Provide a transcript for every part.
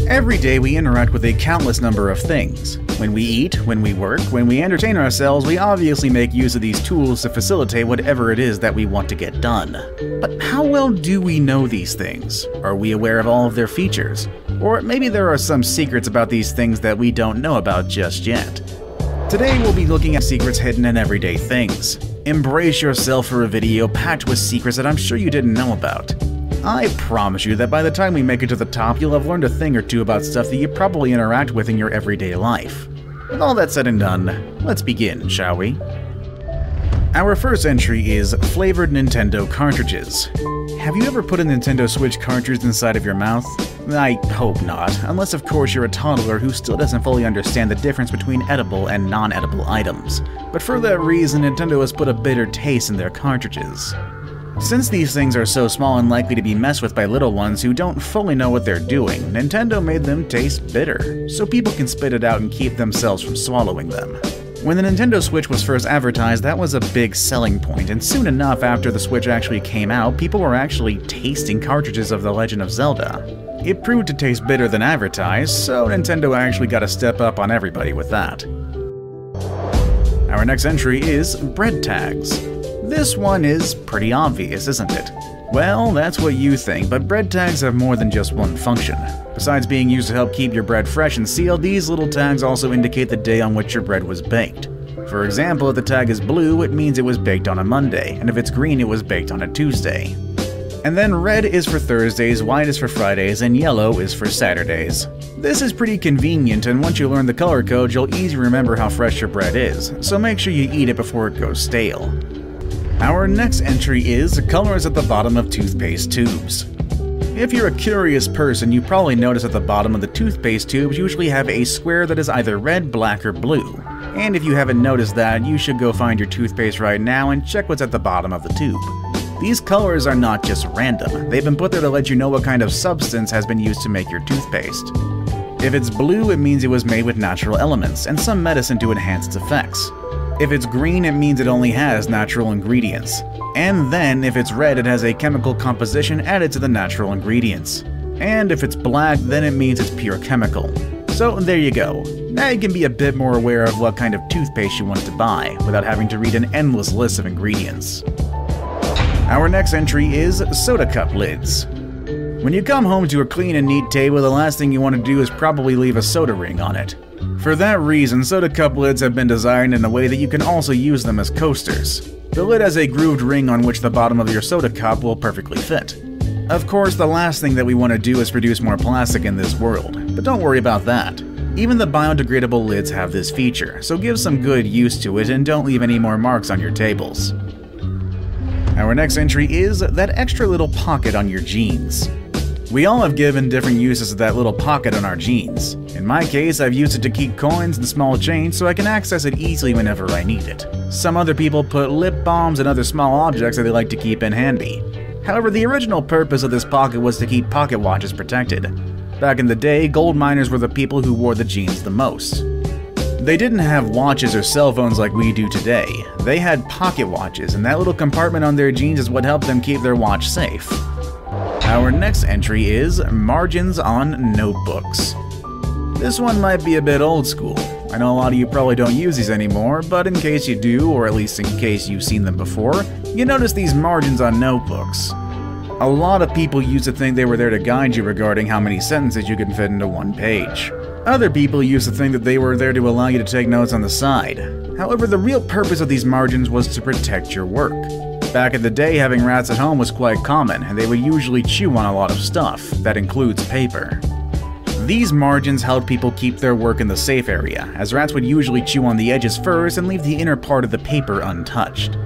Every day we interact with a countless number of things. When we eat, when we work, when we entertain ourselves, we obviously make use of these tools to facilitate whatever it is that we want to get done. But how well do we know these things? Are we aware of all of their features? Or maybe there are some secrets about these things that we don't know about just yet. Today we'll be looking at secrets hidden in everyday things. Embrace yourself for a video packed with secrets that I'm sure you didn't know about. I promise you that by the time we make it to the top, you'll have learned a thing or two about stuff that you probably interact with in your everyday life. With all that said and done, let's begin, shall we? Our first entry is flavored Nintendo cartridges. Have you ever put a Nintendo Switch cartridge inside of your mouth? I hope not, unless of course you're a toddler who still doesn't fully understand the difference between edible and non-edible items. But for that reason, Nintendo has put a bitter taste in their cartridges. Since these things are so small and likely to be messed with by little ones who don't fully know what they're doing, Nintendo made them taste bitter, so people can spit it out and keep themselves from swallowing them. When the Nintendo Switch was first advertised, that was a big selling point, and soon enough after the Switch actually came out, people were actually tasting cartridges of The Legend of Zelda. It proved to taste bitter than advertised, so Nintendo actually got to step up on everybody with that. Our next entry is bread tags. This one is pretty obvious, isn't it? Well, that's what you think, but bread tags have more than just one function. Besides being used to help keep your bread fresh and sealed, these little tags also indicate the day on which your bread was baked. For example, if the tag is blue, it means it was baked on a Monday, and if it's green, it was baked on a Tuesday. And then red is for Thursdays, white is for Fridays, and yellow is for Saturdays. This is pretty convenient, and once you learn the color code, you'll easily remember how fresh your bread is, so make sure you eat it before it goes stale. Our next entry is colors at the bottom of toothpaste tubes. If you're a curious person, you probably notice at the bottom of the toothpaste tubes usually have a square that is either red, black, or blue. And if you haven't noticed that, you should go find your toothpaste right now and check what's at the bottom of the tube. These colors are not just random, they've been put there to let you know what kind of substance has been used to make your toothpaste. If it's blue, it means it was made with natural elements and some medicine to enhance its effects. If it's green, it means it only has natural ingredients. And then, if it's red, it has a chemical composition added to the natural ingredients. And if it's black, then it means it's pure chemical. So there you go. Now you can be a bit more aware of what kind of toothpaste you want to buy, without having to read an endless list of ingredients. Our next entry is soda cup lids. When you come home to a clean and neat table, the last thing you want to do is probably leave a soda ring on it. For that reason, soda cup lids have been designed in a way that you can also use them as coasters. The lid has a grooved ring on which the bottom of your soda cup will perfectly fit. Of course, the last thing that we want to do is produce more plastic in this world, but don't worry about that. Even the biodegradable lids have this feature, so give some good use to it and don't leave any more marks on your tables. Our next entry is that extra little pocket on your jeans. We all have given different uses of that little pocket on our jeans. In my case, I've used it to keep coins and small change so I can access it easily whenever I need it. Some other people put lip balms and other small objects that they like to keep in handy. However, the original purpose of this pocket was to keep pocket watches protected. Back in the day, gold miners were the people who wore the jeans the most. They didn't have watches or cell phones like we do today. They had pocket watches, and that little compartment on their jeans is what helped them keep their watch safe. Our next entry is margins on notebooks. This one might be a bit old school. I know a lot of you probably don't use these anymore, but in case you do, or at least in case you've seen them before, you notice these margins on notebooks. A lot of people used to think they were there to guide you regarding how many sentences you can fit into one page. Other people used to think that they were there to allow you to take notes on the side. However, the real purpose of these margins was to protect your work. Back in the day, having rats at home was quite common, and they would usually chew on a lot of stuff, that includes paper. These margins helped people keep their work in the safe area, as rats would usually chew on the edges first and leave the inner part of the paper untouched.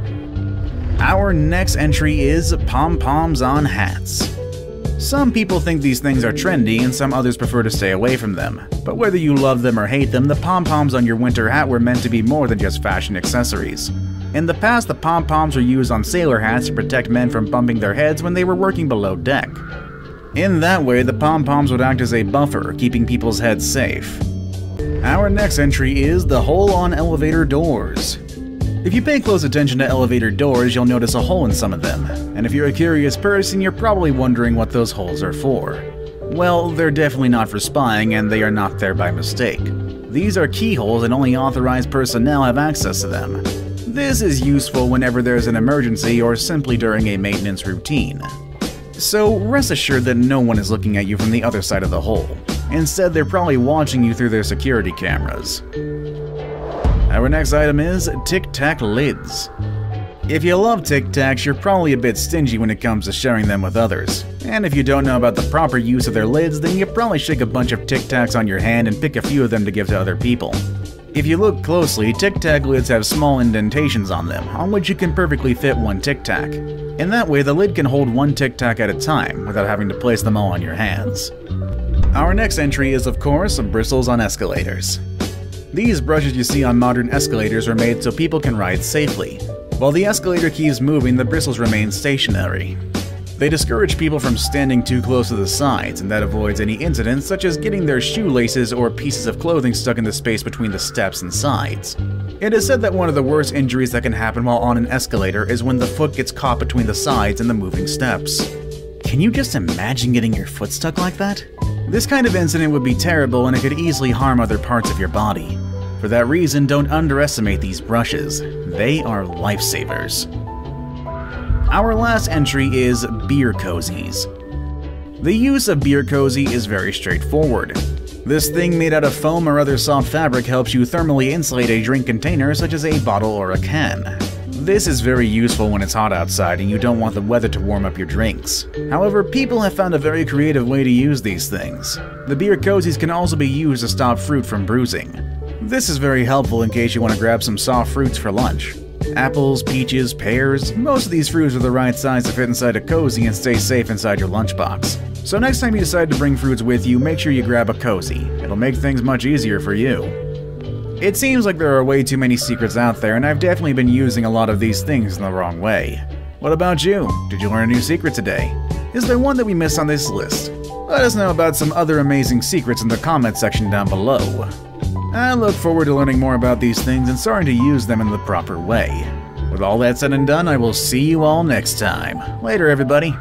Our next entry is pom-poms on hats. Some people think these things are trendy and some others prefer to stay away from them, but whether you love them or hate them, the pom-poms on your winter hat were meant to be more than just fashion accessories. In the past, the pom-poms were used on sailor hats to protect men from bumping their heads when they were working below deck. In that way, the pom-poms would act as a buffer, keeping people's heads safe. Our next entry is the hole on elevator doors. If you pay close attention to elevator doors, you'll notice a hole in some of them, and if you're a curious person, you're probably wondering what those holes are for. Well, they're definitely not for spying, and they are not there by mistake. These are keyholes and only authorized personnel have access to them. This is useful whenever there's an emergency or simply during a maintenance routine. So rest assured that no one is looking at you from the other side of the hole. Instead, they're probably watching you through their security cameras. Our next item is Tic Tac lids. If you love Tic Tacs, you're probably a bit stingy when it comes to sharing them with others. And if you don't know about the proper use of their lids, then you probably shake a bunch of Tic Tacs on your hand and pick a few of them to give to other people. If you look closely, Tic Tac lids have small indentations on them, on which you can perfectly fit one Tic Tac. In that way, the lid can hold one Tic Tac at a time, without having to place them all on your hands. Our next entry is, of course, bristles on escalators. These brushes you see on modern escalators are made so people can ride safely. While the escalator keeps moving, the bristles remain stationary. They discourage people from standing too close to the sides, and that avoids any incidents such as getting their shoelaces or pieces of clothing stuck in the space between the steps and sides. It is said that one of the worst injuries that can happen while on an escalator is when the foot gets caught between the sides and the moving steps. Can you just imagine getting your foot stuck like that? This kind of incident would be terrible and it could easily harm other parts of your body. For that reason, don't underestimate these brushes. They are lifesavers. Our last entry is beer cozies. The use of beer cozy is very straightforward. This thing made out of foam or other soft fabric helps you thermally insulate a drink container such as a bottle or a can. This is very useful when it's hot outside and you don't want the weather to warm up your drinks. However, people have found a very creative way to use these things. The beer cozies can also be used to stop fruit from bruising. This is very helpful in case you want to grab some soft fruits for lunch. Apples, peaches, pears, most of these fruits are the right size to fit inside a cozy and stay safe inside your lunchbox. So next time you decide to bring fruits with you, make sure you grab a cozy. It'll make things much easier for you. It seems like there are way too many secrets out there, and I've definitely been using a lot of these things in the wrong way. What about you? Did you learn a new secret today? Is there one that we missed on this list? Let us know about some other amazing secrets in the comment section down below. I look forward to learning more about these things and starting to use them in the proper way. With all that said and done, I will see you all next time. Later, everybody.